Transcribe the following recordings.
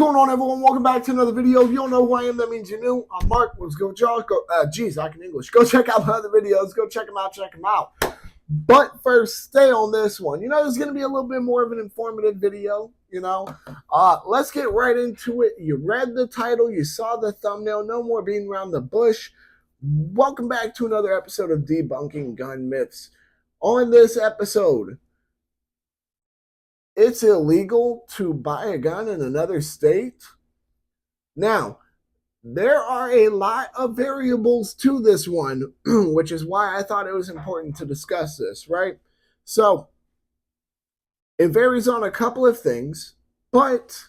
What's going on, everyone? Welcome back to another video. If you don't know who I am, that means you're new. I'm Mark. Let's go, y'all. Go. Geez, I can English. Go check out my other videos. Go check them out. Check them out. But first, stay on this one. This is going to be a little bit more of an informative video. Let's get right into it. You read the title. You saw the thumbnail. No more beating around the bush. Welcome back to another episode of Debunking Gun Myths. On this episode, it's illegal to buy a gun in another state. Now, there are a lot of variables to this one, which is why I thought it was important to discuss this, right? So, it varies on a couple of things, but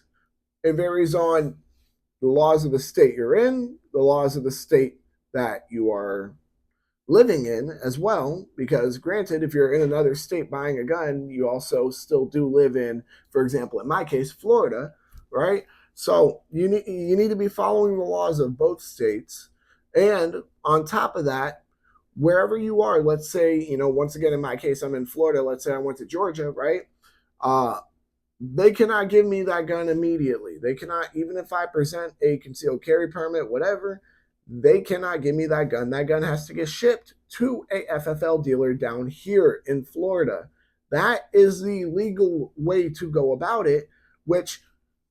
it varies on the laws of the state you're in, the laws of the state that you are living in as well, because granted, if you're in another state buying a gun, you also still do live in, for example, in my case, Florida, right? So you need to be following the laws of both states. And on top of that, wherever you are, let's say, once again, in my case, I'm in Florida. Let's say I went to Georgia, right? They cannot give me that gun immediately. They cannot, even if I present a concealed carry permit, whatever, they cannot give me that gun. That gun has to get shipped to a FFL dealer down here in Florida. That is the legal way to go about it, which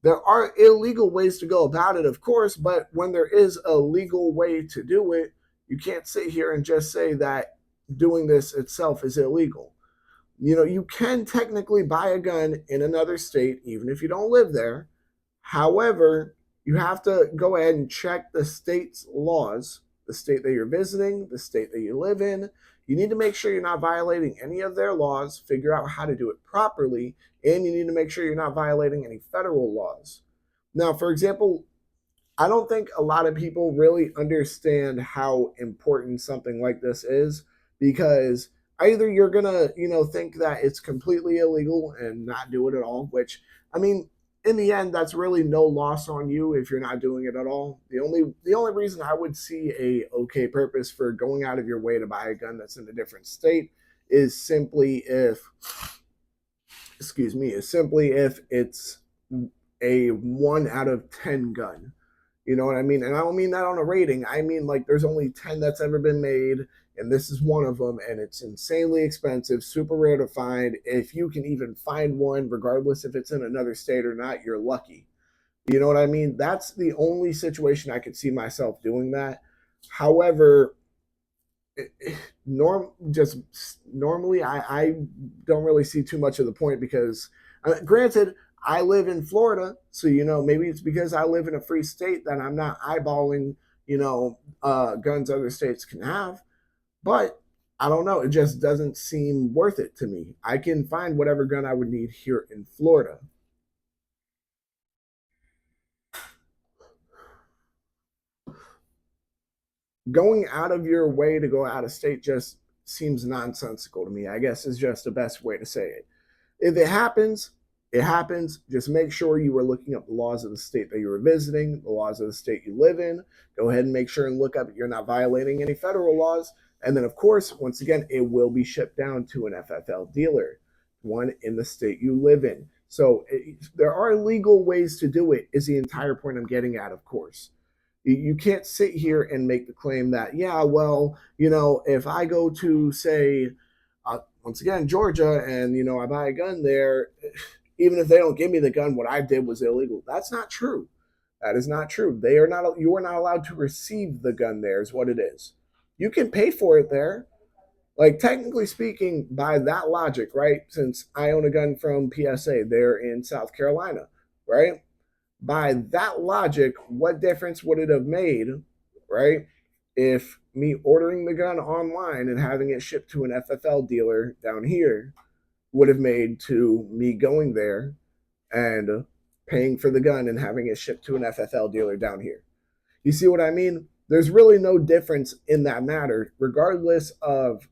there are illegal ways to go about it, of course, but when there is a legal way to do it, you can't sit here and just say that doing this itself is illegal. You can technically buy a gun in another state, even if you don't live there. However, you have to go ahead and check the state's laws, the state that you're visiting, the state that you live in. You need to make sure you're not violating any of their laws, figure out how to do it properly, and you need to make sure you're not violating any federal laws. Now, for example, I don't think a lot of people really understand how important something like this is, because either you're going to, think that it's completely illegal and not do it at all, which, in the end, that's really no loss on you if you're not doing it at all. The only reason I would see a okay purpose for going out of your way to buy a gun that's in a different state is simply if it's a 1 out of 10 gun. You know what I mean? And I don't mean that on a rating. I mean, like, there's only 10 that's ever been made, and this is one of them, and it's insanely expensive, super rare to find. If you can even find one, regardless if it's in another state or not, you're lucky. You know what I mean? That's the only situation I could see myself doing that. However, normally, I don't really see too much of the point, because granted, I live in Florida, so maybe it's because I live in a free state that I'm not eyeballing guns other states can have. But I don't know, it just doesn't seem worth it to me. I can find whatever gun I would need here in Florida. Going out of your way to go out of state just seems nonsensical to me, I guess, is just the best way to say it. If it happens, it happens. Just make sure you are looking up the laws of the state that you were visiting, the laws of the state you live in. Go ahead and make sure and look up you're not violating any federal laws. And then, of course, once again, it will be shipped down to an FFL dealer, one in the state you live in. So there are legal ways to do it, is the entire point I'm getting at, of course. You can't sit here and make the claim that, yeah, well, if I go to, say, once again, Georgia, and, I buy a gun there, even if they don't give me the gun, what I did was illegal. That's not true. That is not true. You are not allowed to receive the gun there, is what it is. You can pay for it there. Like, technically speaking, by that logic, right? Since I own a gun from PSA, they're in South Carolina, right? By that logic, what difference would it have made, right, if me ordering the gun online and having it shipped to an FFL dealer down here would have made to me going there and paying for the gun and having it shipped to an FFL dealer down here? You see what I mean? There's really no difference in that matter, regardless of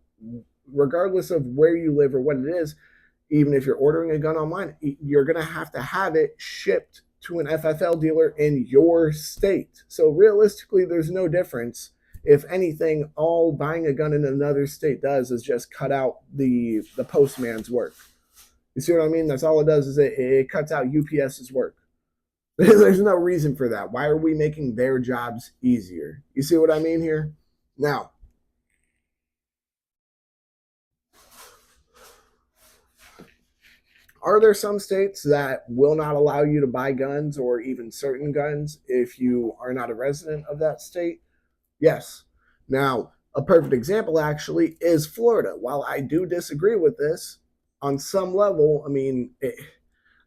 where you live or what it is. Even if you're ordering a gun online, you're going to have it shipped to an FFL dealer in your state. So realistically, there's no difference. If anything, all buying a gun in another state does is just cut out the postman's work. You see what I mean? That's all it does, is it cuts out UPS's work. There's no reason for that. Why are we making their jobs easier? You see what I mean here? Now, are there some states that will not allow you to buy guns or even certain guns if you are not a resident of that state? Yes. Now, a perfect example actually is Florida. While I do disagree with this on some level, I mean,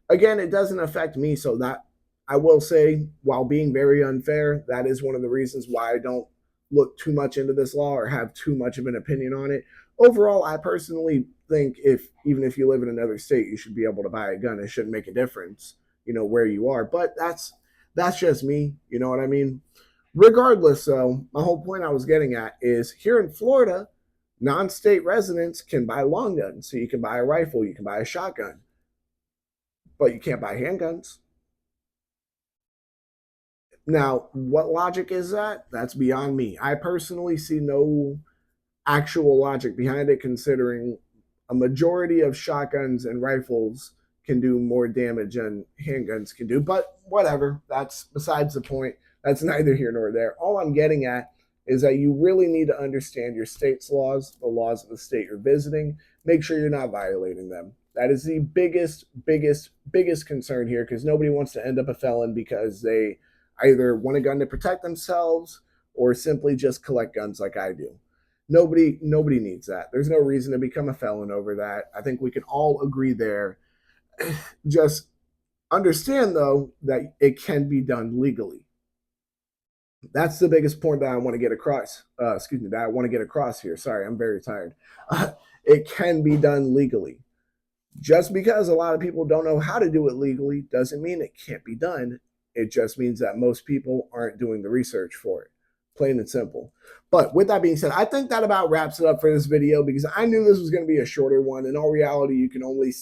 again, it doesn't affect me. So that I will say, while being very unfair, that is one of the reasons why I don't look too much into this law or have too much of an opinion on it. Overall, I personally think if even if you live in another state, you should be able to buy a gun. It shouldn't make a difference, where you are. But that's just me. You know what I mean? Regardless, though, my whole point I was getting at is here in Florida, non-state residents can buy long guns. So you can buy a rifle, you can buy a shotgun, but you can't buy handguns. Now, what logic is that? That's beyond me. I personally see no actual logic behind it, considering a majority of shotguns and rifles can do more damage than handguns can do. But whatever, that's besides the point. That's neither here nor there. All I'm getting at is that you really need to understand your state's laws, the laws of the state you're visiting. Make sure you're not violating them. That is the biggest concern here, because nobody wants to end up a felon because they either want a gun to protect themselves or simply just collect guns like I do. Nobody needs that. There's no reason to become a felon over that. I think we can all agree there. Just understand though that it can be done legally. That's the biggest point that I want to get across. That I want to get across here. Sorry, I'm very tired. It can be done legally. Just because a lot of people don't know how to do it legally doesn't mean it can't be done. It just means that most people aren't doing the research for it. Plain and simple. But with that being said, I think that about wraps it up for this video, because I knew this was going to be a shorter one. In all reality, you can only,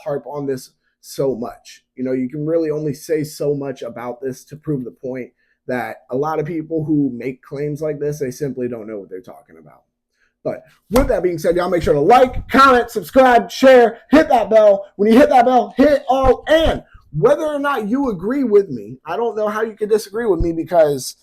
harp on this so much. You can really only say so much about this to prove the point that a lot of people who make claims like this, they simply don't know what they're talking about. But with that being said, y'all make sure to like, comment, subscribe, share, hit that bell. When you hit that bell, hit all. And whether or not you agree with me, I don't know how you can disagree with me, because,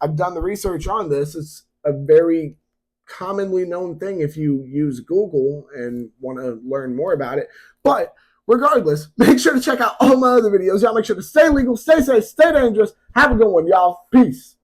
I've done the research on this. It's a very commonly known thing if you use Google and want to learn more about it. But regardless, make sure to check out all my other videos. Y'all make sure to stay legal, stay safe, stay dangerous. Have a good one, y'all. Peace.